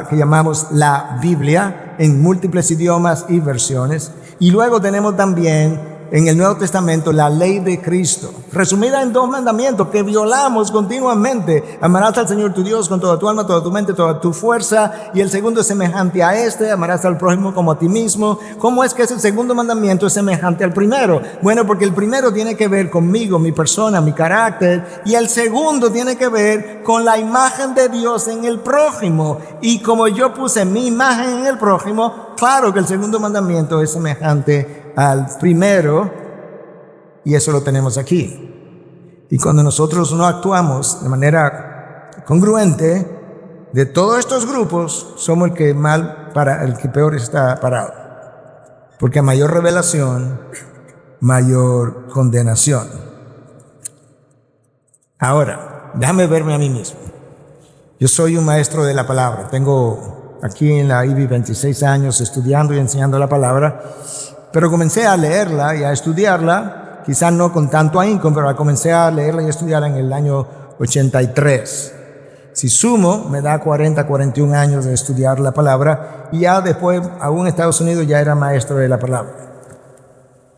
[SPEAKER 1] que llamamos la Biblia, en múltiples idiomas y versiones. Y luego tenemos también en el Nuevo Testamento la ley de Cristo, resumida en 2 mandamientos que violamos continuamente. Amarás al Señor tu Dios con toda tu alma, toda tu mente, toda tu fuerza. Y el segundo es semejante a este, amarás al prójimo como a ti mismo. ¿Cómo es que ese segundo mandamiento es semejante al primero? Bueno, porque el primero tiene que ver conmigo, mi persona, mi carácter. Y el segundo tiene que ver con la imagen de Dios en el prójimo. Y como yo puse mi imagen en el prójimo, claro que el segundo mandamiento es semejante al primero, y eso lo tenemos aquí. Y cuando nosotros no actuamos de manera congruente, de todos estos grupos somos el que el que peor está parado, porque a mayor revelación, mayor condenación. Ahora, déjame verme a mí mismo. Yo soy un maestro de la palabra. Tengo aquí en la IBI 26 años estudiando y enseñando la palabra. Pero comencé a leerla y a estudiarla, quizás no con tanto ahínco, pero comencé a leerla y a estudiarla en el año 83. Si sumo, me da 41 años de estudiar la palabra, y ya después, aún en Estados Unidos, ya era maestro de la palabra.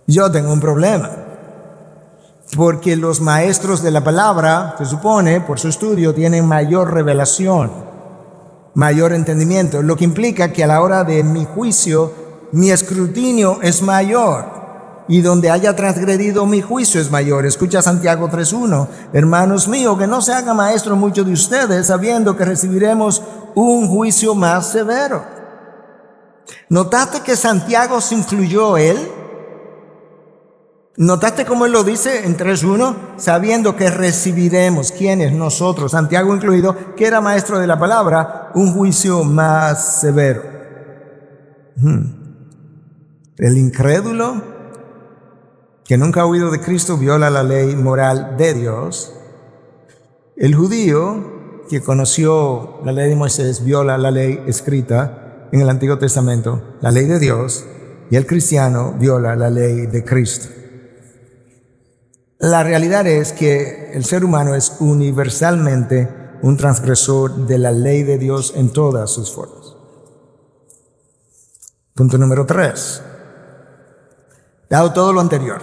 [SPEAKER 1] Yo tengo un problema, porque los maestros de la palabra, se supone, por su estudio, tienen mayor revelación, mayor entendimiento, lo que implica que a la hora de mi juicio, mi escrutinio es mayor, y donde haya transgredido mi juicio es mayor. Escucha Santiago 3:1. Hermanos míos, que no se haga maestro muchos de ustedes, sabiendo que recibiremos un juicio más severo. ¿Notaste que Santiago se incluyó él? ¿Notaste cómo él lo dice en 3:1? Sabiendo que recibiremos, ¿quiénes? Nosotros, Santiago incluido, que era maestro de la palabra, un juicio más severo. El incrédulo que nunca ha oído de Cristo viola la ley moral de Dios. El judío que conoció la ley de Moisés viola la ley escrita en el Antiguo Testamento, la ley de Dios, y el cristiano viola la ley de Cristo. La realidad es que el ser humano es universalmente un transgresor de la ley de Dios en todas sus formas. Punto número 3. Dado todo lo anterior,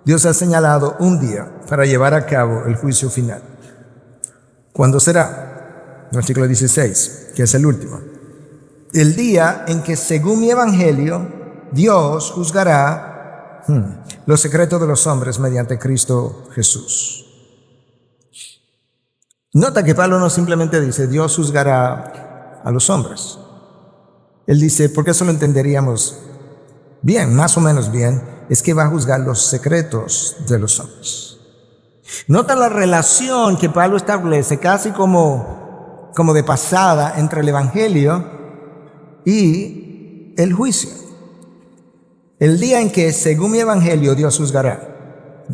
[SPEAKER 1] Dios ha señalado un día para llevar a cabo el juicio final. ¿Cuándo será? Versículo 16, que es el último. El día en que, según mi evangelio, Dios juzgará los secretos de los hombres mediante Cristo Jesús. Nota que Pablo no simplemente dice Dios juzgará a los hombres. Él dice, porque eso lo entenderíamos bien, más o menos bien, es que va a juzgar los secretos de los hombres. Nota la relación que Pablo establece casi como de pasada entre el evangelio y el juicio. El día en que, según mi evangelio, Dios juzgará.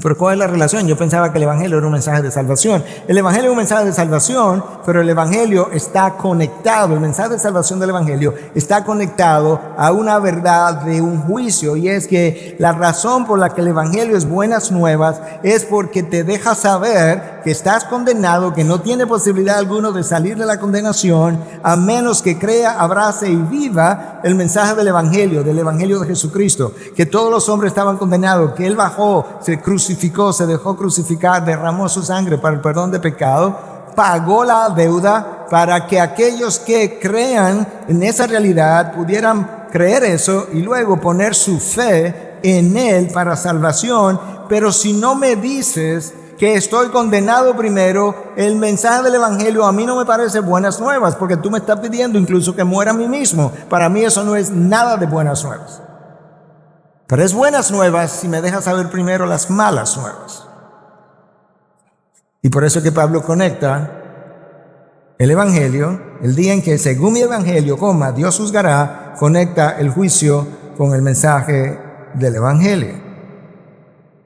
[SPEAKER 1] ¿Pero cuál es la relación? Yo pensaba que el evangelio era un mensaje de salvación. El evangelio es un mensaje de salvación, pero el evangelio está conectado, el mensaje de salvación del evangelio está conectado a una verdad de un juicio, y es que la razón por la que el evangelio es buenas nuevas es porque te deja saber que estás condenado, que no tiene posibilidad alguna de salir de la condenación, a menos que crea, abrace y viva el mensaje del Evangelio de Jesucristo, que todos los hombres estaban condenados, que Él bajó, se crucificó, se dejó crucificar, derramó su sangre para el perdón de pecado, pagó la deuda para que aquellos que crean en esa realidad pudieran creer eso y luego poner su fe en Él para salvación. Pero si no me dices que estoy condenado primero, el mensaje del Evangelio a mí no me parece buenas nuevas, porque tú me estás pidiendo incluso que muera a mí mismo. Para mí eso no es nada de buenas nuevas. Pero es buenas nuevas si me dejas saber primero las malas nuevas. Y por eso es que Pablo conecta el Evangelio, el día en que según mi Evangelio, Dios juzgará, conecta el juicio con el mensaje del Evangelio.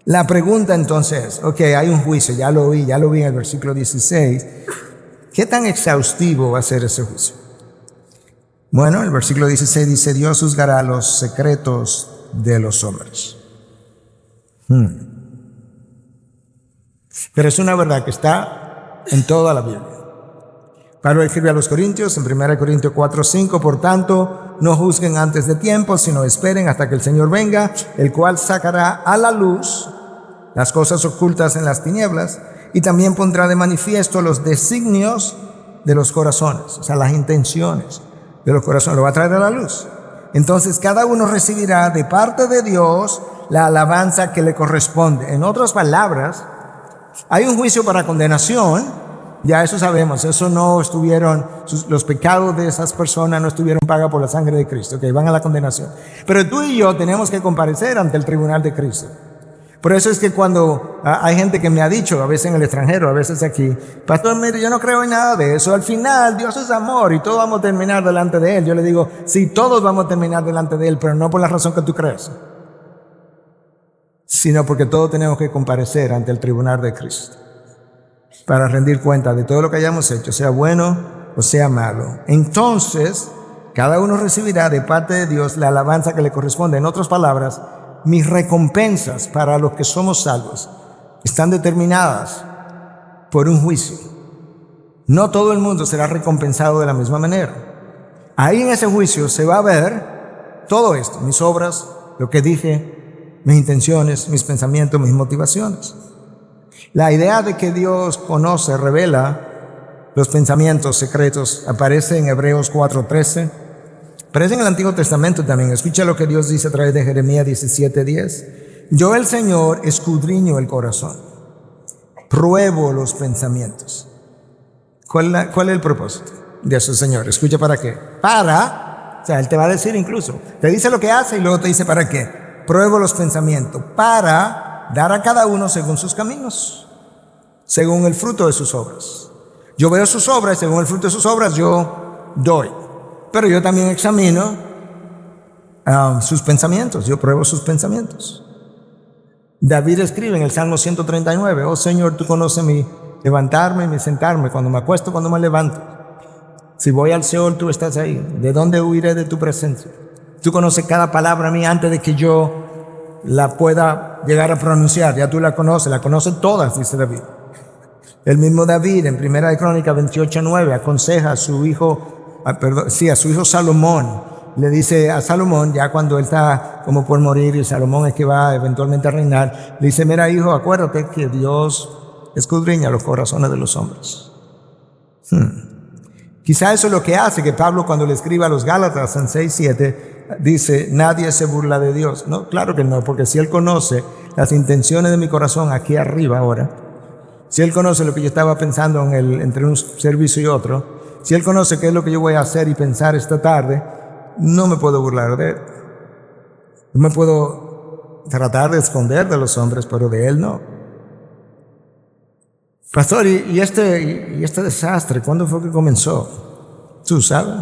[SPEAKER 1] La pregunta entonces, hay un juicio, ya lo vi en el versículo 16. ¿Qué tan exhaustivo va a ser ese juicio? Bueno, el versículo 16 dice, Dios juzgará los secretos de los hombres. Pero es una verdad que está en toda la Biblia. Pablo escribe a los Corintios en 1 Corintios 4:5, por tanto, no juzguen antes de tiempo, sino esperen hasta que el Señor venga, el cual sacará a la luz las cosas ocultas en las tinieblas y también pondrá de manifiesto los designios de los corazones, o sea, las intenciones de los corazones, lo va a traer a la luz. Entonces, cada uno recibirá de parte de Dios la alabanza que le corresponde. En otras palabras, hay un juicio para condenación. Ya eso sabemos, eso no estuvieron, los pecados de esas personas no estuvieron pagados por la sangre de Cristo, que van a la condenación. Pero tú y yo tenemos que comparecer ante el tribunal de Cristo. Por eso es que cuando hay gente que me ha dicho, a veces en el extranjero, a veces aquí, pastor, mire, yo no creo en nada de eso, al final Dios es amor y todos vamos a terminar delante de Él. Yo le digo, sí, todos vamos a terminar delante de Él, pero no por la razón que tú crees, sino porque todos tenemos que comparecer ante el tribunal de Cristo para rendir cuenta de todo lo que hayamos hecho, sea bueno o sea malo. Entonces, cada uno recibirá de parte de Dios la alabanza que le corresponde. En otras palabras, mis recompensas para los que somos salvos están determinadas por un juicio. No todo el mundo será recompensado de la misma manera. Ahí en ese juicio se va a ver todo esto, mis obras, lo que dije, mis intenciones, mis pensamientos, mis motivaciones. La idea de que Dios conoce, revela los pensamientos secretos aparece en Hebreos 4:13. Aparece en el Antiguo Testamento también. Escucha lo que Dios dice a través de Jeremías 17:10. Yo, el Señor, escudriño el corazón, pruebo los pensamientos. ¿Cuál es el propósito de eso, Señor? Escucha, ¿para qué? Él te va a decir incluso, te dice lo que hace y luego te dice ¿para qué? Pruebo los pensamientos, para dar a cada uno según sus caminos, según el fruto de sus obras. Yo veo sus obras, según el fruto de sus obras yo doy. Pero yo también examino sus pensamientos, yo pruebo sus pensamientos. David escribe en el Salmo 139, oh Señor, tú conoces mi levantarme y mi sentarme, cuando me acuesto, cuando me levanto. Si voy al Seol, tú estás ahí. ¿De dónde huiré de tu presencia? Tú conoces cada palabra mía antes de que yo la pueda llegar a pronunciar. Ya tú la conoces todas, dice David. El mismo David en 1 Crónicas 28:9 aconseja a su hijo, a su hijo Salomón. Le dice a Salomón, ya cuando él está como por morir y Salomón es que va eventualmente a reinar, le dice, mira hijo, acuérdate que Dios escudriña los corazones de los hombres. Quizá eso es lo que hace que Pablo, cuando le escribe a los Gálatas en 6:7, dice, nadie se burla de Dios. No, claro que no, porque si él conoce las intenciones de mi corazón aquí arriba ahora, si él conoce lo que yo estaba pensando entre un servicio y otro, si él conoce qué es lo que yo voy a hacer y pensar esta tarde, no me puedo burlar de él. No me puedo tratar de esconder de los hombres, pero de él no. Pastor, ¿y este desastre cuándo fue que comenzó? ¿Tú sabes?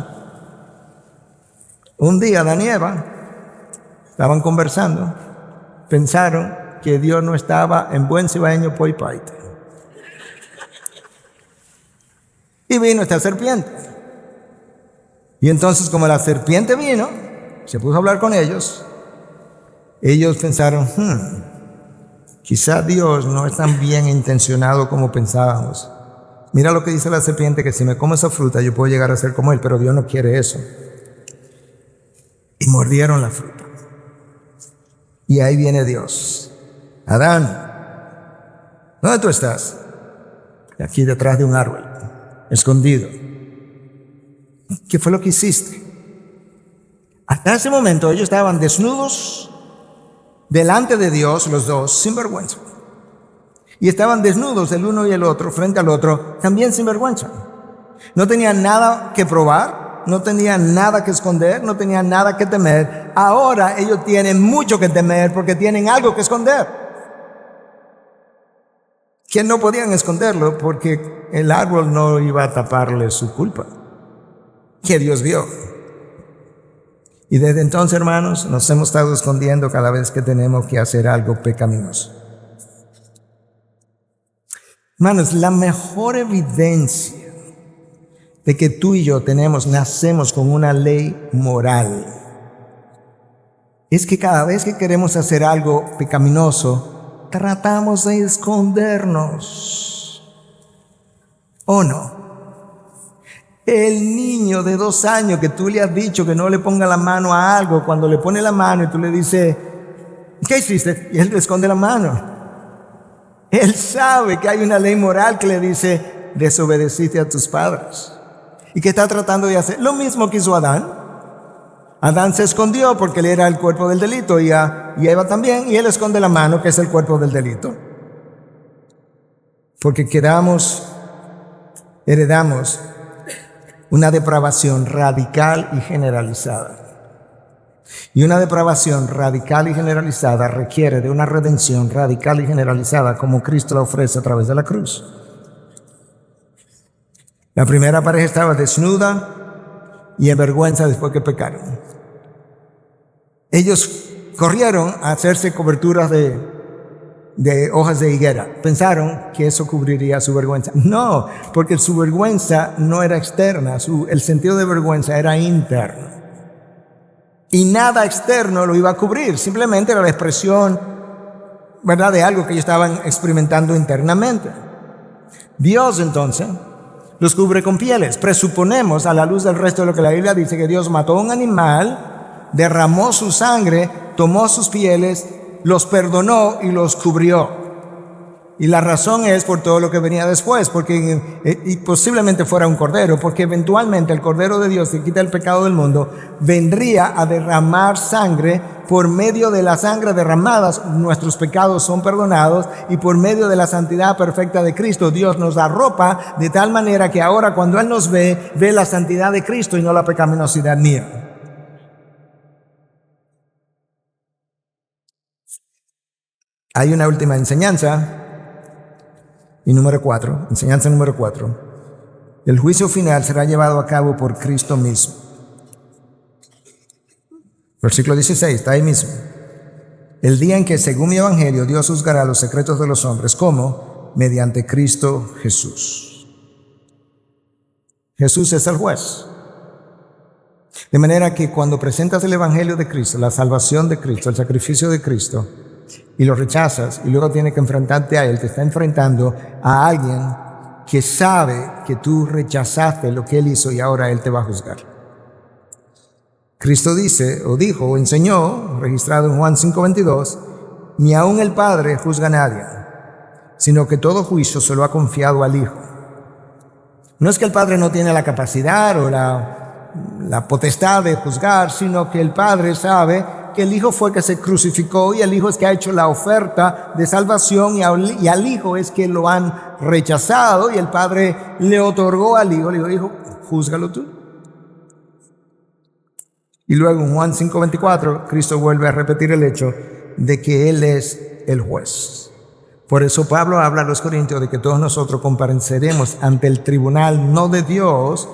[SPEAKER 1] Un día Adán y Eva estaban conversando, pensaron que Dios no estaba en buen cibaeño poi paite. Y vino esta serpiente. Y entonces, como la serpiente vino, se puso a hablar con ellos. Ellos pensaron, Quizá Dios no es tan bien intencionado como pensábamos. Mira lo que dice la serpiente, que si me como esa fruta yo puedo llegar a ser como él, pero Dios no quiere eso. Y mordieron la fruta. Y ahí viene Dios. Adán, ¿dónde tú estás? Aquí detrás de un árbol, escondido. ¿Qué fue lo que hiciste? Hasta ese momento ellos estaban desnudos delante de Dios, los dos, sin vergüenza. Y estaban desnudos el uno y el otro, frente al otro, también sin vergüenza. No tenían nada que probar, no tenían nada que esconder, no tenían nada que temer. Ahora ellos tienen mucho que temer porque tienen algo que esconder. Que no podían esconderlo porque el árbol no iba a taparle su culpa, que Dios vio. Y desde entonces, hermanos, nos hemos estado escondiendo cada vez que tenemos que hacer algo pecaminoso. Hermanos, la mejor evidencia de que tú y yo nacemos con una ley moral, es que cada vez que queremos hacer algo pecaminoso, tratamos de escondernos. ¿O no? El niño de 2 años que tú le has dicho que no le ponga la mano a algo, cuando le pone la mano y tú le dices, ¿qué hiciste? Y él le esconde la mano. Él sabe que hay una ley moral que le dice, desobedeciste a tus padres. ¿Y qué está tratando de hacer? Lo mismo que hizo Adán. Adán se escondió porque él era el cuerpo del delito y Eva también, y él esconde la mano, que es el cuerpo del delito. Porque heredamos una depravación radical y generalizada. Y una depravación radical y generalizada requiere de una redención radical y generalizada como Cristo la ofrece a través de la cruz. La primera pareja estaba desnuda y en vergüenza después que pecaron. Ellos corrieron a hacerse coberturas de hojas de higuera. Pensaron que eso cubriría su vergüenza. No, porque su vergüenza no era externa, el sentido de vergüenza era interno. Y nada externo lo iba a cubrir, simplemente era la expresión, ¿verdad?, de algo que ellos estaban experimentando internamente. Dios entonces los cubre con pieles. Presuponemos, a la luz del resto de lo que la Biblia dice, que Dios mató a un animal, derramó su sangre, tomó sus pieles, los perdonó y los cubrió. Y la razón es por todo lo que venía después, porque y posiblemente fuera un cordero, porque eventualmente el Cordero de Dios, que quita el pecado del mundo, vendría a derramar sangre. Por medio de la sangre derramada, nuestros pecados son perdonados, y por medio de la santidad perfecta de Cristo, Dios nos arropa de tal manera que ahora cuando Él nos ve la santidad de Cristo y no la pecaminosidad mía. Hay una última enseñanza. Y enseñanza número 4. El juicio final será llevado a cabo por Cristo mismo. Versículo 16, está ahí mismo. El día en que, según mi evangelio, Dios juzgará los secretos de los hombres. ¿Cómo? Mediante Cristo Jesús. Jesús es el juez. De manera que cuando presentas el evangelio de Cristo, la salvación de Cristo, el sacrificio de Cristo, y lo rechazas y luego tienes que enfrentarte a Él, te está enfrentando a alguien que sabe que tú rechazaste lo que Él hizo y ahora Él te va a juzgar. Cristo dice, o dijo, o enseñó, registrado en Juan 5:22, ni aun el Padre juzga a nadie, sino que todo juicio se lo ha confiado al Hijo. No es que el Padre no tiene la capacidad o la potestad de juzgar, sino que el Padre sabe que el Hijo fue que se crucificó y el Hijo es que ha hecho la oferta de salvación y al Hijo es que lo han rechazado, y el Padre le otorgó al Hijo, le dijo, Hijo, júzgalo tú. Y luego en Juan 5:24 Cristo vuelve a repetir el hecho de que Él es el juez. Por eso Pablo habla a los Corintios de que todos nosotros compareceremos ante el tribunal, no de Dios,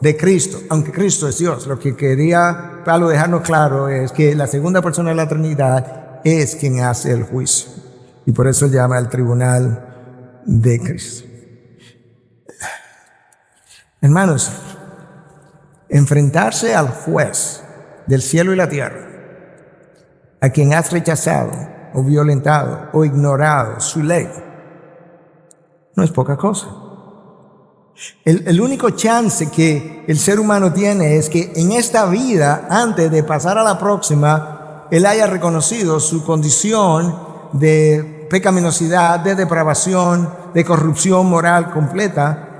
[SPEAKER 1] de Cristo, aunque Cristo es Dios. Lo que quería Pablo dejarnos claro es que la segunda persona de la Trinidad es quien hace el juicio, y por eso llama al tribunal de Cristo. Hermanos, enfrentarse al juez del cielo y la tierra, a quien has rechazado o violentado o ignorado su ley. No es poca cosa. El único chance que el ser humano tiene es que en esta vida, antes de pasar a la próxima, él haya reconocido su condición de pecaminosidad, de depravación, de corrupción moral completa,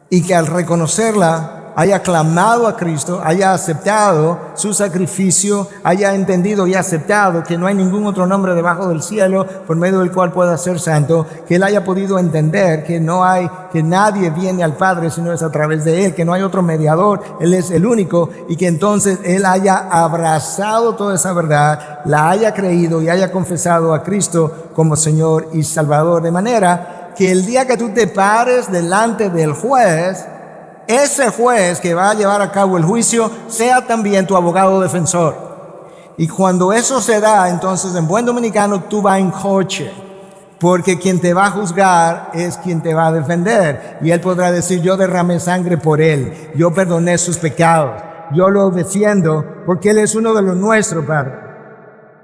[SPEAKER 1] y que al reconocerla haya clamado a Cristo, haya aceptado su sacrificio, haya entendido y aceptado que no hay ningún otro nombre debajo del cielo por medio del cual pueda ser santo, que él haya podido entender que nadie viene al Padre sino es a través de él, que no hay otro mediador, él es el único, y que entonces él haya abrazado toda esa verdad, la haya creído y haya confesado a Cristo como Señor y Salvador, de manera que el día que tú te pares delante del juez, ese juez que va a llevar a cabo el juicio sea también tu abogado defensor. Y cuando eso se da, entonces en buen dominicano tú vas en coche, porque quien te va a juzgar es quien te va a defender. Y él podrá decir: yo derramé sangre por él, yo perdoné sus pecados, yo lo defiendo porque él es uno de los nuestros, Padre.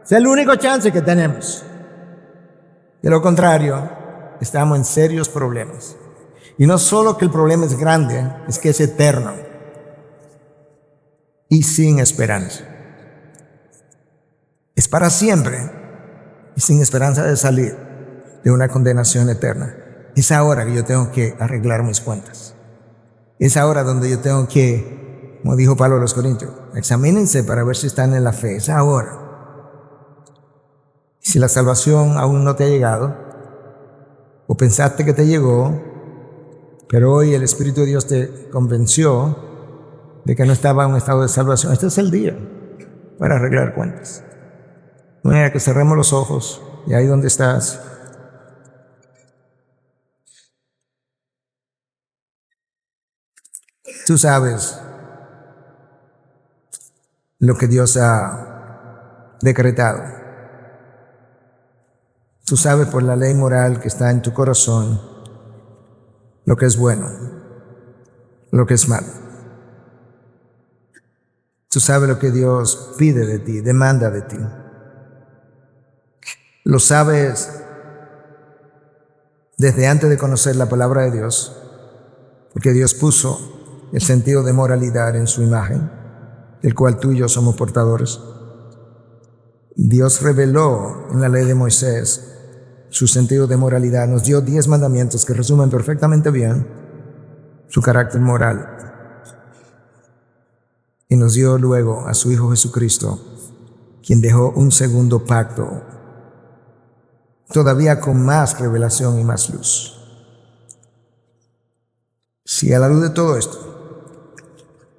[SPEAKER 1] Es el único chance que tenemos. De lo contrario, estamos en serios problemas. Y no solo que el problema es grande, es que es eterno y sin esperanza. Es para siempre y sin esperanza de salir de una condenación eterna. Es ahora que yo tengo que arreglar mis cuentas. Es ahora donde yo tengo que, como dijo Pablo a los Corintios, examínense para ver si están en la fe. Es ahora. Y si la salvación aún no te ha llegado, o pensaste que te llegó, pero hoy el Espíritu de Dios te convenció de que no estaba en un estado de salvación, este es el día para arreglar cuentas. De manera que cerremos los ojos y ahí donde estás, tú sabes lo que Dios ha decretado. Tú sabes por la ley moral que está en tu corazón lo que es bueno, lo que es malo. Tú sabes lo que Dios pide de ti, demanda de ti. Lo sabes desde antes de conocer la palabra de Dios, porque Dios puso el sentido de moralidad en su imagen, del cual tú y yo somos portadores. Dios reveló en la ley de Moisés su sentido de moralidad, nos dio 10 mandamientos que resumen perfectamente bien su carácter moral. Y nos dio luego a su Hijo Jesucristo, quien dejó un segundo pacto, todavía con más revelación y más luz. Si a la luz de todo esto,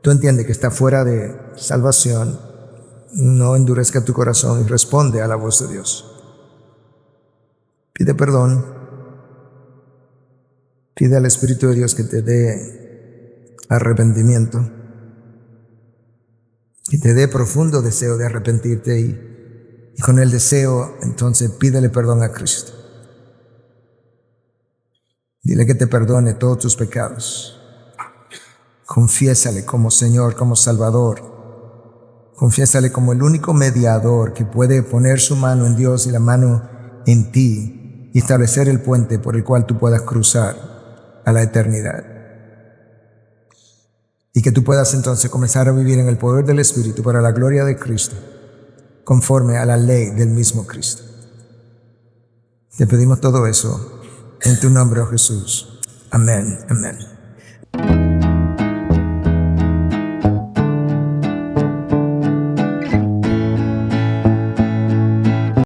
[SPEAKER 1] tú entiendes que está fuera de salvación, no endurezca tu corazón y responde a la voz de Dios. Pide perdón, pide al Espíritu de Dios que te dé arrepentimiento, que te dé profundo deseo de arrepentirte y con el deseo entonces pídele perdón a Cristo. Dile que te perdone todos tus pecados. Confiésale como Señor, como Salvador. Confiésale como el único mediador que puede poner su mano en Dios y la mano en ti y establecer el puente por el cual tú puedas cruzar a la eternidad. Y que tú puedas entonces comenzar a vivir en el poder del Espíritu para la gloria de Cristo, conforme a la ley del mismo Cristo. Te pedimos todo eso en tu nombre, oh Jesús. Amén, amén.